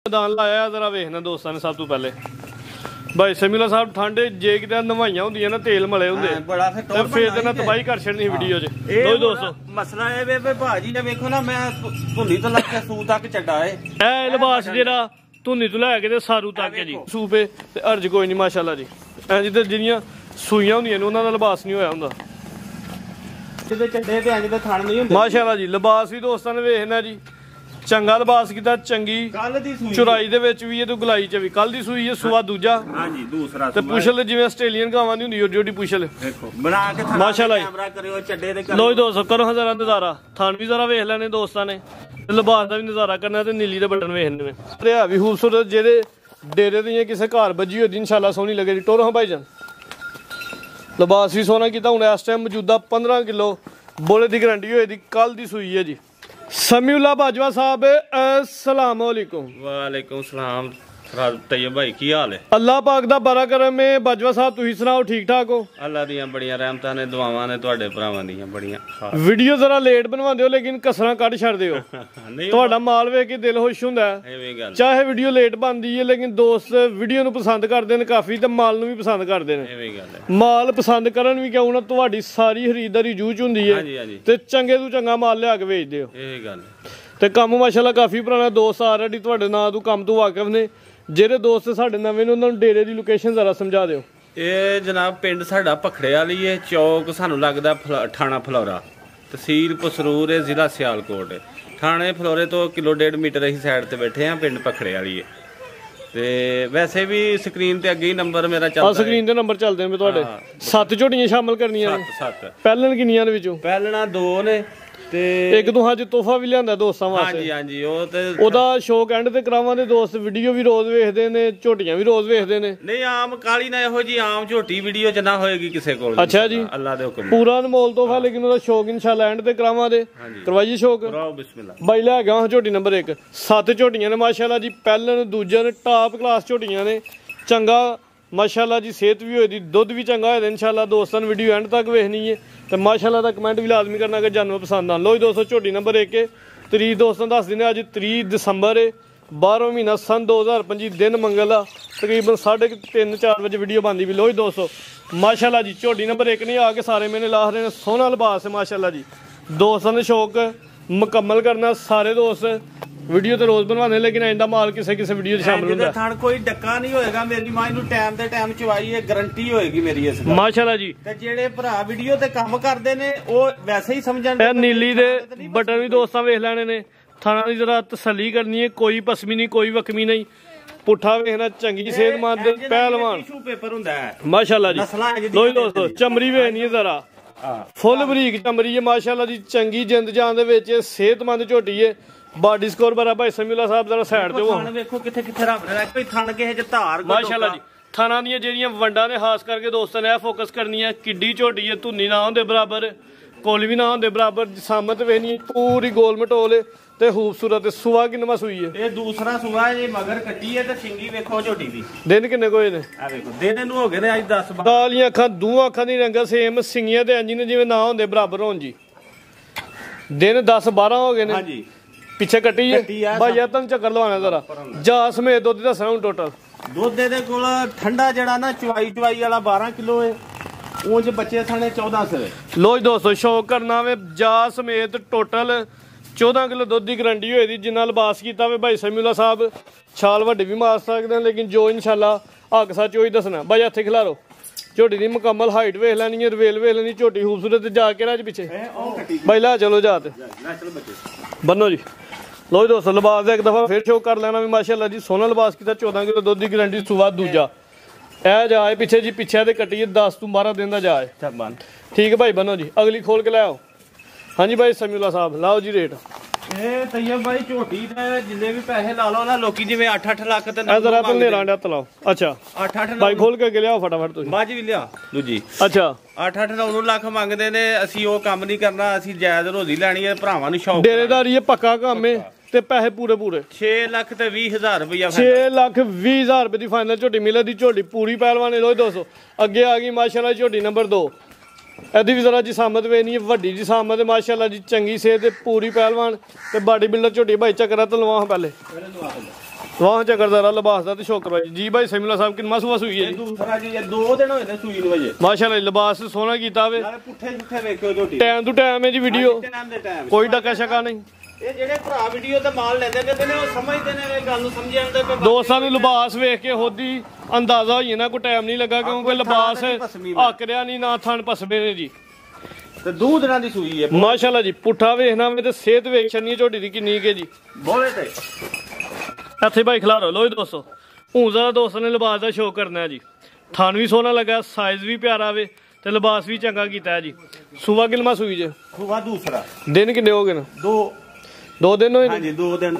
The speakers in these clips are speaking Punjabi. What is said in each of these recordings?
मैदान लाया जरा वेखना दोस्तों ने सब तो पहले भाई समीला साहब ठंड जे किते नवाइयां होंदियां ना तेल मले हुंदे बड़ा फिर ते ना तबाही कर छड़नी वीडियो च लो दोस्तों मसला ए वे भाजी ने वेखो ना मैं धुंदी तो लग के सू तक चड्डा ए लिबास जेड़ा धुंदी तो लैके ते सारू तक है जी सूपे ते अर्ज कोई नहीं माशाल्लाह जी इंज ते जिहड़ियां सूइयां होंदियां ने उन्हां दा लिबास नहीं होया हुंदा जिहदे चड्डे ते इंज दे थण नहीं हुंदे माशाल्लाह जी लिबास भी दोस्तां ने वेखना जी चंगा लिबास कीता चंगी चुराई दे विच भी ते गुलाई च भी कल दी सूई है सुआ दूजा हां जी दूसरा ते पुछल जिवें आस्ट्रेलियन गावां दी हुंदी ओडी ओडी पुछल देखो बना के माशाल्लाह कैमरा करियो चड्डे दे लो दोस्तों करो जरा नजारा थान भी जरा वेख लेने दोस्तां ने लिबास दा भी नजारा करना ते नीली दे बटन वेखने ने ते है भी खूबसूरत जेडे डेरे दी किसे घर बजी होई इंशाल्लाह सोहनी लगेगी टोरो हां भाईजान लिबास भी सोहना कीता हुण इस टाइम मौजूदा 15 किलो बोले दी गारंटी होई दी कल दी सूई है जी समीउल्लाह बाजवा साहब अस्सलाम वालेकुम। वालेकुम सलाम तैयब भाई की हाल है? अल्लाह पाक दा बड़ा करम है बाजवा साहब तुसी सुनाओ ठीक ठाक हो? अल्लाह दियां बड़ियां रहमतां ने दुआवां ने तुहाडे भरावां दियां बड़ियां वीडियो जरा लेट बनवांदे हो लेकिन कसरां कढ छड्डदे हो तुहाडा माल वेख के दिल खुश हुंदा है एवें गल चाहे वीडियो लेट बनदी है लेकिन दोस्त वीडियो नु पसंद करदे ने काफी ते माल नु भी पसंद करदे ने एवें गल है माल पसंद करन भी क्यों ना तुहाडी सारी खरीदारी जूझ हुंदी है हां जी हां जी ते चंगे तो चंगा माल लिया के भेजदे हो एवें गल है ते काम माशाल्लाह काफी पुराना दोस्त ऑलरेडी तुहाडे नां तो काम तो वाकिफ ने ਜਿਹੜੇ ਦੋਸਤ ਸਾਡੇ ਨਵੇਂ ਨੇ ਉਹਨਾਂ ਨੂੰ ਡੇਰੇ ਦੀ ਲੋਕੇਸ਼ਨ ਜ਼ਰਾ ਸਮਝਾ ਦਿਓ। ਇਹ ਜਨਾਬ ਪਿੰਡ ਸਾਡਾ ਭਖੜੇ ਵਾਲੀ ਏ ਚੌਕ ਸਾਨੂੰ ਲੱਗਦਾ ਥਾਣਾ ਫਲੋਰਾ ਤਹਿਸੀਲ ਪਸਰੂਰ ਏ ਜ਼ਿਲ੍ਹਾ ਸਿਆਲਕੋਟ ਥਾਣੇ ਫਲੋਰੇ ਤੋਂ 1.5 ਕਿਲੋਮੀਟਰ ਅਸੀਂ ਸਾਈਡ ਤੇ ਬੈਠੇ ਆ ਪਿੰਡ ਭਖੜੇ ਵਾਲੀ ਏ ਤੇ ਵੈਸੇ ਵੀ ਸਕਰੀਨ ਤੇ ਅੱਗੇ ਹੀ ਨੰਬਰ ਮੇਰਾ ਚੱਲਦਾ ਸਕਰੀਨ ਤੇ ਨੰਬਰ ਚੱਲਦੇ ਨੇ ਤੁਹਾਡੇ 7 ਝੋਟੀਆਂ ਸ਼ਾਮਲ ਕਰਨੀਆਂ ਨੇ 7 ਪਹਿਲਣ ਕਿੰਨੀਆਂ ਦੇ ਵਿੱਚੋਂ? ਪਹਿਲਣਾ 2 ਨੇ ਤੇ ਇੱਕ ਦੋ ਅੱਜ ਤੋਹਫਾ ਵੀ ਲਿਆਂਦਾ ਦੋਸਤਾਂ ਵਾਸਤੇ। ਹਾਂਜੀ ਹਾਂਜੀ ਉਹ ਤੇ ਉਹਦਾ ਸ਼ੌਕ ਐਂਡ ਤੇ ਕਰਾਵਾਂ ਦੇ ਦੋਸਤ ਵੀਡੀਓ ਵੀ ਰੋਜ਼ ਵੇਖਦੇ ਨੇ ਝੋਟੀਆਂ ਵੀ ਰੋਜ਼ ਵੇਖਦੇ ਨੇ। ਨਹੀਂ ਆਮ ਕਾਲੀ ਨਾ ਇਹੋ ਜੀ ਆਮ ਝੋਟੀ ਵੀਡੀਓ ਚ ਨਾ ਹੋਏਗੀ ਕਿਸੇ ਕੋਲ। ਅੱਛਾ ਜੀ ਅੱਲਾਹ ਦੇ ਹੁਕਮ ਪੂਰਾ ਅਨਮੋਲ ਤੋਹਫਾ ਲੇਕਿਨ ਉਹਦਾ ਸ਼ੌਕ ਇਨਸ਼ਾਅੱਲਾ ਐਂਡ ਤੇ ਕਰਾਵਾਂ ਦੇ ਕਰਵਾਈਏ ਸ਼ੌਕ ਕਰਾਓ ਬਿਸਮਿਲ੍ਲਾ ਬਾਈ ਲੈ ਗਿਆ ਝੋਟੀ ਨੰਬਰ 1 7 ਝੋਟੀਆਂ ਨੇ ਮਾਸ਼ਾਅੱਲਾ ਜੀ ਪਹਿਲਣ ਦੂਜਨ ਟਾਪ ਕਲਾਸ ਝੋਟੀਆਂ ਨੇ ਚੰਗਾ माशाल्लाह जी सेहत भी होई दी दुध भी चंगा होया इंशाल्लाह दोस्तों ने वीडियो एंड तक वेखनी है तो माशाल्लाह दा कमेंट भी लाजमी करना अगर जानवर पसंद आ लो जी दोस्तों झोटी नंबर 1 तरीक दोस्तों दस दिन अज 3 दिसंबर है 12वां महीना सन 2025 दिन मंगल का तकरीबन 3:30-4 बजे वीडियो बनती भी लो जी दोस्तों माशाल्लाह जी झोटी नंबर 1 नहीं आके सारे मैंने ला रहे हैं सोहना लिबास है माशाल्लाह जी दोस्तों ने शौक मुकम्मल करना सारे दोस्त वीडियो तो रोज बनवाने लेकिन आइंदा माल किसी किसी वीडियो शामिल होता है थण कोई डक्का नहीं होएगा मेरी मां नु टाइम ते टाइम चवाई है गारंटी होएगी मेरी इस माशाल्लाह जी ते जेड़े भरा वीडियो ते काम करदे ने ओ वैसे ही समझण ए नीली दे बटन भी दोस्तां वेख लेने ने थाना दी जरा तसल्ली करनी है कोई पसमी नहीं कोई वकमी नहीं पुठा वेखना चंगी सेहतमंद पहलवान टिशू पेपर हुंदा है माशाल्लाह जी लो दोस्तों चमड़ी वेखनी है जरा फुल बरीक चमड़ी है माशाल्लाह जी चंगी जिंद जान दे विच सेहतमंद झोटी है बॉडी स्कोर बड़ा भाई समीउल्लाह साहब जरा साइड ते हो देखो किथे किथे रब ने कोई थण किसे च धार माशाल्लाह जी थाना दी जेड़ियां वंडा ने खास करके दोस्तों ने फोकस करनी है किड्डी झोटी है धुन्नी ना होंदे बराबर कोल भी ना होंदे बराबर सामत वेखनी पूरी गोल मटोल ते खूबसूरत सुआ किन्नवा सूई है ये दूसरा सुआ है मगर कट्टी है ते सिंगी वेखो झोटी दी दिन किन्ने कोई ने आ देखो दिन नु हो गए ने आज 10 कालियां अखां दूआं अखां दी रंगा सेम सिंगियां ते इंज ने जिवें ना होंदे बराबर होन जी दिन 10-12 हो गए ने। हां जी पिछे कट्टी है भाई यार तुम चक्कर लवाना जरा जा समेत दुध दसना हूं टोटल दुध दे कोल ठंडा जड़ा ना चवाई वाला 12 किलो है ਉਂਝ बच्चे थाने 14 से लो जी दोस्तों शौक करना वे जा समेत टोटल 14 किलो दुध की गारंटी होई दी जिन्ना लिबास कीता वे भाई समीउल्लाह साहब छाल वड्डी भी मार सकदे लेकिन जो इंशाल्लाह हक सच होई दसना भाई हथे खिलारो झोटी दी मुकम्मल हाइट वेख लैनी है रवेल वेख लैनी झोटी खूबसूरत जाके राज पीछे भाई ला चलो जात बनो जी लो जी दोस्तों लिबास एक दफा फिर शो कर लेना भी माशाल्लाह जी सोहना लिबास किया 14 किलो दुध की गारंटी सुबह दूजा ए जाए पीछे जी पीछे दे कट्टी 10-12 दिन का जाए ठीक है भाई बनो जी अगली खोल के लाओ। हाँ जी भाई समीउल्लाह साहब लाओ जी रेट ਇਹ ਤੈਯਬ ਭਾਈ ਝੋਟੀ ਤੇ ਜਿੰਨੇ ਵੀ ਪੈਸੇ ਲਾ ਲਓ ਨਾ ਲੋਕੀ ਜਿਵੇਂ 8-8 ਲੱਖ ਤੇ ਜ਼ਰਾ ਤਾਂ ਨੇਰਾਂ ਡੱਤ ਲਾਓ ਅੱਛਾ 8-8 ਭਾਈ ਖੋਲ ਕੇ ਲਿਆਓ ਫਟਾਫਟ ਤੁਸੀਂ ਬਾਜ ਵੀ ਲਿਆ ਦੂਜੀ ਅੱਛਾ 8-8-9 ਲੱਖ ਮੰਗਦੇ ਨੇ ਅਸੀਂ ਉਹ ਕੰਮ ਨਹੀਂ ਕਰਨਾ ਅਸੀਂ ਜਾਇਜ਼ ਰੋਜ਼ੀ ਲੈਣੀ ਹੈ ਭਰਾਵਾਂ ਨੂੰ ਸ਼ੌਕ ਡੇਰੇਦਾਰੀ ਹੈ ਪੱਕਾ ਕੰਮ ਹੈ ਤੇ ਪੈਸੇ ਪੂਰੇ 6 ਲੱਖ ਤੇ 20,000 ਰੁਪਇਆ 6,20,000 ਰੁਪਏ ਦੀ ਫਾਈਨਲ ਝੋਟੀ ਮਿਲੇ ਦੀ ਝੋਟੀ ਪੂਰੀ ਪਹਿਲਵਾਨ ਲੋ ਦੋਸਤੋ ਅੱਗੇ ਆ ਗਈ ਮਾਸ਼ਾਅੱਲਾ ਝੋਟੀ ਨੰਬਰ 2 ਇਹਦੀ ਵੀ ਜ਼ਰਾ ਜਿਸਾਮਤ ਵੇ ਨਹੀਂ ਵੱਡੀ ਜਿਸਾਮਤ ਮਾਸ਼ਾਅੱਲਾ ਜੀ ਚੰਗੀ ਸਿਹਤ ਤੇ ਪੂਰੀ ਪਹਿਲਵਾਨ ਤੇ ਬਾਡੀ ਬਿਲਡਰ ਝੋਟੀ ਭਾਈ ਚੱਕਰਾ ਤੋਂ ਲਵਾ ਪਹਿਲੇ ਵਾਹ ਚੱਕਰਦਾਰਾ ਲਿਬਾਸ ਦਾ ਤੇ ਸ਼ੌਕਰ ਭਾਈ ਜੀ ਭਾਈ ਸੈਮੀਲਾ ਸਾਹਿਬ ਕਿੰਨਾ ਸੂਆ ਸੂਈ ਹੈ ਜੀ ਦੂਸਰਾ ਜੀ 2 ਦਿਨ ਹੋਏ ਨੇ ਸੂਈ ਨੂੰ ਵਜੇ ਮਾਸ਼ਾਅੱਲਾ ਲਿਬਾਸ ਸੋਹਣਾ ਕੀਤਾ ਵੇ ਨਾਲੇ ਪੁੱਠੇ ਜੁੱਠੇ ਵੇਖਿਓ ਝੋਟੀ ਟਾਈਮ ਟੂ ਟਾਈਮ ਹੈ ਜੀ ਵੀਡੀਓ ਕੋਈ ਡੱਕਾ ਸ਼ੱਕਾ ਨਹੀਂ ਇਹ ਜਿਹੜੇ ਭਰਾ ਵੀਡੀਓ ਤੇ ਮਾਲ ਲੈਂਦੇ ਨੇ ਉਹ ਸਮਝਦੇ ਨੇ ਇਹ ਗੱਲ ਨੂੰ ਸਮਝ ਆਉਂਦੇ ਕਿ ਦੋਸਤਾਂ ਨੂੰ ਲਿਬਾਸ ਵੇਖ ਕੇ ਹੋਦੀ ਅੰਦਾਜ਼ਾ ਹੋਈ ਨਾ ਕੋਈ ਟਾਈਮ ਨਹੀਂ ਲੱਗਾ ਕਿਉਂਕਿ ਲਿਬਾਸ ਹੱਕ ਰਿਆ ਨਹੀਂ ਨਾ ਥਣ ਪਸਮੇ ਨੇ ਜੀ ਤੇ 2 ਦਿਨਾਂ ਦੀ ਸੂਈ ਹੈ ਮਾਸ਼ਾਅੱਲਾ ਜੀ ਪੁੱਠਾ ਵੇਖਣਾ ਵੇ ਤੇ ਸਿਹਤ ਵੇਖ ਛੰਨੀ ਝੋਟੀ ਦੀ ਕਿੰਨੀ ਕੇ ਜੀ ਬੋਲੇ ਤੇ ਇੱਥੇ ਭਾਈ ਖਿਲਾਰੋ ਲੋ ਜੀ ਦੋਸਤੋ ਹੁਣ ਜ਼ਿਆਦਾ ਦੋਸਤਾਂ ਨੇ ਲਿਬਾਸ ਦਾ ਸ਼ੌਕ ਕਰਨਾ ਜੀ ਥਣ ਵੀ ਸੋਹਣਾ ਲੱਗਾ ਸਾਈਜ਼ ਵੀ ਪਿਆਰਾ ਵੇ ਤੇ ਲਿਬਾਸ ਵੀ ਚੰਗਾ ਕੀਤਾ ਜੀ ਸੂਆ ਕਿਲਮਾ ਸੂਈ ਜੇ ਸੂਆ ਦੂਸਰਾ ਦਿਨ ਕਿੰਨੇ ਹੋ ਗਏ ਨੇ 2 ਦਿਨ ਹੋਏ ਹਾਂਜੀ 2 ਦਿਨ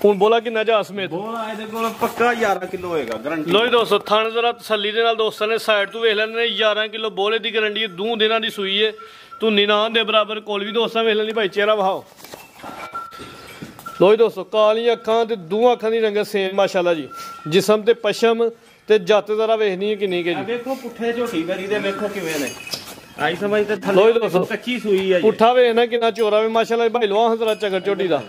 ਹੁਣ ਬੋਲਾ ਕਿੰਨਾ ਜਾ ਸਮੇਤ ਬੋਲਾ ਇਹਦੇ ਕੋਲ ਪੱਕਾ 11 ਕਿਲੋ ਹੋਏਗਾ ਗਾਰੰਟੀ ਲੋ ਜੀ ਦੋਸਤੋ ਥਣ ਜ਼ਰਾ ਤਸੱਲੀ ਦੇ ਨਾਲ ਦੋਸਤਾਂ ਨੇ ਸਾਈਡ ਤੋਂ ਵੇਖ ਲੈਣੇ ਨੇ 11 ਕਿਲੋ ਬੋਲੇ ਦੀ ਗਾਰੰਟੀ 2 ਦਿਨਾਂ ਦੀ ਸੂਈ ਹੈ ਧੁੰਨੀ ਨਾ ਦੇ ਬਰਾਬਰ ਕੋਲ ਵੀ ਦੋਸਤਾਂ ਵੇਖ ਲੈਣੀ ਭਾਈ ਚਿਹਰਾ ਵਹਾਓ ਲੋ ਜੀ ਦੋਸਤੋ ਕਾਲੀਆਂ ਅੱਖਾਂ ਤੇ 2 ਅੱਖਾਂ ਦੀ ਰੰਗਤ ਸੇਮ ਮਾਸ਼ਾਅੱਲਾ ਜੀ ਜਿਸਮ ਤੇ ਪਸ਼ਮ ਤੇ ਜੱਤ ਜ਼ਰਾ ਵੇਖਣੀ ਹੈ ਕਿੰਨੀ ਕੇ ਜੀ ਵੇਖੋ ਪੁੱਠੇ ਝੋਟੀ ਵਰੀ ਦੇ ਵੇਖੋ ਕਿਵੇਂ ਨੇ ਆਈ ਸਮਝ ਤੇ ਲੋ ਜੀ ਦੋਸਤੋ ਕੱਚੀ ਸੂਈ ਹੈ ਜੀ ਪੁੱਠਾ ਵੇਖ ਨਾ ਕਿੰਨਾ ਚੋਰਾ ਵੇ ਮਾਸ਼ਾਅੱਲਾ ਭਾਈ ਲਵਾ ਜ਼ਰਾ ਚੱਕਰ ਝੋਟੀ ਦਾ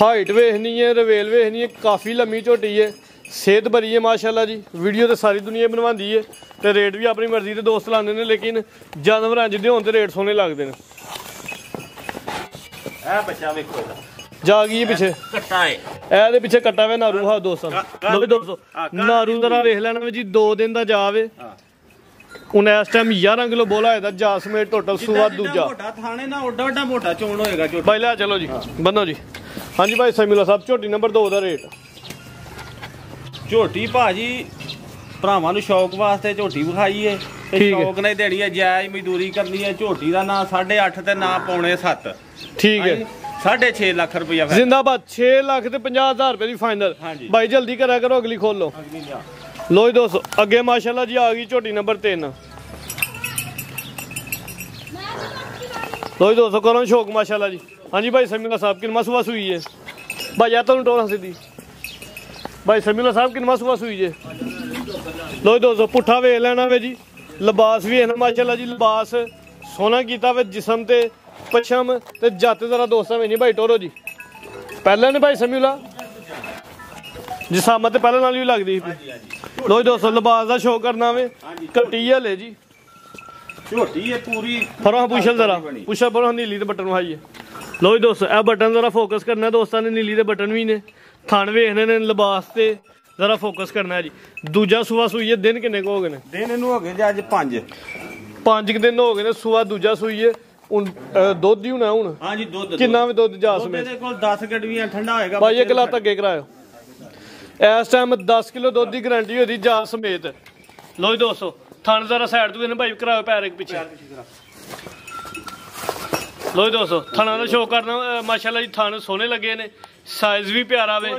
ਹਾਈਟ ਵੇਖਣੀ ਹੈ ਰਵੇਲ ਵੇਖਣੀ ਹੈ ਕਾਫੀ ਲੰਮੀ ਝੋਟੀ ਹੈ ਸਿਹਤ ਭਰੀ ਹੈ ਮਾਸ਼ਾਅੱਲਾ ਜੀ ਵੀਡੀਓ ਤੇ ਸਾਰੀ ਦੁਨੀਆ ਬਣਵਾਉਂਦੀ ਹੈ ਤੇ ਰੇਟ ਵੀ ਆਪਣੀ ਮਰਜ਼ੀ ਦੇ ਦੋਸਤ ਲਾਉਂਦੇ ਨੇ ਲੇਕਿਨ ਜਾਨਵਰਾਂ ਜਿਹਦੇ ਹੋਣ ਤੇ ਰੇਟ ਸੋਹਣੇ ਲੱਗਦੇ ਨੇ ਇਹ ਬੱਚਾ ਵੇਖੋ ਇਹਦਾ ਜਾ ਗਈ ਪਿੱਛੇ ਕੱਟਾ ਹੈ ਇਹਦੇ ਪਿੱਛੇ ਕੱਟਾ ਵੇ ਨਾਰੂ ਹਾ ਦੋਸਤਾਂ ਲੋ ਦੋਸਤੋ ਨਾਰੂ ਜ਼ਰਾ ਵੇਖ ਲੈਣਾ ਵੇ ਜੀ 2 ਦਿਨ ਦਾ ਜਾਵੇ ਹੁਣ ਇਸ ਟਾਈਮ 11 ਕਿਲੋ ਬੋਲਾ ਹੋਇਆ ਜਾ ਸਮੇਤ ਟੋਟਲ ਸੂਆ ਦੂਜਾ ਮੋਟਾ ਥਾਣੇ ਨਾ ਓਡਾ ਓਡਾ ਮੋਟਾ ਚੋਣ ਹੋਏਗਾ ਝੋਟੀ ਭਾਈ ਲੈ ਚਲੋ ਜੀ ਬੰਨੋ ਜੀ ਹਾਂਜੀ ਭਾਈ ਸੈਮੀਲਾ ਸਾਹਿਬ ਝੋਟੀ ਨੰਬਰ 2 ਦਾ ਰੇਟ ਝੋਟੀ ਭਾਜੀ ਭਰਾਵਾਂ ਨੂੰ ਸ਼ੌਕ ਵਾਸਤੇ ਝੋਟੀ ਵਿਖਾਈ ਏ ਤੇ ਸ਼ੌਕ ਨਾਲ ਦੇਣੀ ਹੈ ਜਾਇਜ਼ ਮਜ਼ਦੂਰੀ ਕਰਨੀ ਹੈ ਝੋਟੀ ਦਾ ਨਾ 8.5 ਤੇ ਨਾ ਪੌਣੇ 7 ਠੀਕ ਹੈ 6.5 ਲੱਖ ਰੁਪਇਆ ਜ਼ਿੰਦਾਬਾਦ 6 ਲੱਖ ਤੇ 50,000 ਰੁਪਏ ਦੀ ਫਾਈਨਲ ਭਾਈ ਜਲਦੀ ਕਰਿਆ ਕਰੋ ਅਗਲੀ ਖੋਲ ਲਓ ਲੋ ਜੀ ਦੋਸਤੋ ਅੱਗੇ ਮਾਸ਼ਾਅੱਲਾ ਜੀ ਆ ਗਈ ਝੋਟੀ ਨੰਬਰ 3 ਲੋ ਜੀ ਦੋਸਤੋ ਕਰੋ ਸ਼ੌਕ ਮਾਸ਼ਾਅੱਲਾ ਜੀ ਹਾਂਜੀ ਭਾਈ ਸਮੀਲਾ ਸਾਹਿਬ ਕਿੰਨਾ ਸੂਆ ਸੂਈ ਹੈ ਭਾਈ ਆ ਤੁਹਾਨੂੰ ਟੋਲਾ ਸਿੱਧੀ ਭਾਈ ਸਮੀਲਾ ਸਾਹਿਬ ਕਿੰਨਾ ਸੂਆ ਸੂਈ ਜੇ ਲੋ ਜੀ ਦੋਸਤੋ ਪੁੱਠਾ ਵੇਖ ਲੈਣਾ ਵੇ ਜੀ ਲਿਬਾਸ ਵੀ ਹੈ ਨਾ ਮਾਸ਼ਾਅੱਲਾ ਜੀ ਲਿਬਾਸ ਸੋਹਣਾ ਕੀਤਾ ਵੇ ਜਿਸਮ ਤੇ ਪਛਮ ਤੇ ਜੱਤ ਜ਼ਰਾ ਦੋਸਤਾਂ ਵਿੱਚ ਨਹੀਂ ਭਾਈ ਟੋਰੋ ਜੀ ਪਹਿਲਾਂ ਨੇ ਭਾਈ ਸਮੀਲਾ ਜਿਸਾਮਤ ਤੇ ਪਹਿਲਾਂ ਨਾਲ ਵੀ ਲੱਗਦੀ ਸੀ ਲੋ ਜੀ ਦੋਸਤੋ ਲਿਬਾਸ ਦਾ ਸ਼ੌਕ ਕਰਨਾ ਵੇ ਘਟੀ ਹਲੇ ਜੀ ਝੋਟੀ ਇਹ ਪੂਰੀ ਫਰੋਹ ਪੁੱਛਲ ਜ਼ਰਾ ਪੁੱਛਲ ਫਰੋਹ ਨੀਲੀ ਦੇ ਬਟਨ ਵਾਈ ਹੈ ਲੋ ਜੀ ਦੋਸਤੋ ਇਹ ਬਟਨ ਜ਼ਰਾ ਫੋਕਸ ਕਰਨਾ ਦੋਸਤਾਂ ਨੇ ਨੀਲੀ ਦੇ ਬਟਨ ਵੀ ਨੇ ਥਣ ਵੇਖਣੇ ਨੇ ਲਿਬਾਸ ਤੇ ਜ਼ਰਾ ਫੋਕਸ ਕਰਨਾ ਜੀ ਦੂਜਾ ਸੂਆ ਸੂਈ ਹੈ ਦਿਨ ਕਿੰਨੇ ਕੁ ਹੋ ਗਏ ਨੇ ਦਿਨ ਇਹਨੂੰ ਹੋ ਗਏ ਜੀ ਅੱਜ 5 ਦਿਨ ਹੋ ਗਏ ਨੇ ਸੂਆ ਦੂਜਾ ਸੂਈ ਹੈ ਹੁਣ ਦੁੱਧ ਹੀ ਹੋਣਾ ਹੁਣ ਹਾਂਜੀ ਦੁੱਧ ਕਿੰਨਾ ਵੀ ਦੁੱਧ ਜਾ ਸਮੇਤ ਇਹਦੇ ਕੋਲ 10 ਗੜਵੀਆਂ ਠੰਡਾ ਹੋਏਗਾ ਭਾਈ ਇੱਕ ਲੱਤ ਅੱਗੇ ਕਰਾਇਓ ਇਸ ਟਾਈਮ 10 ਕਿਲੋ ਦੁੱਧ ਦੀ ਗਾਰੰਟੀ ਹੋਦੀ ਜਾ ਸਮੇਤ ਲੋ ਜੀ ਦੋਸਤੋ ਥਣ ਜ਼ਰਾ ਸਾਈਡ ਤੋਂ ਇਹਨੇ ਭਾਈ ਕਰਾਇਓ ਪੈਰ ਇੱਕ ਪਿੱਛੇ ਲੋ ਜੀ ਦੋਸਤੋ ਥਣਾ ਦਾ ਸ਼ੌਕ ਕਰਨਾ ਮਾਸ਼ਾਅੱਲਾ ਜੀ ਥਣ ਸੋਹਣੇ ਲੱਗੇ ਨੇ ਸਾਈਜ਼ ਵੀ ਪਿਆਰਾ ਵੇ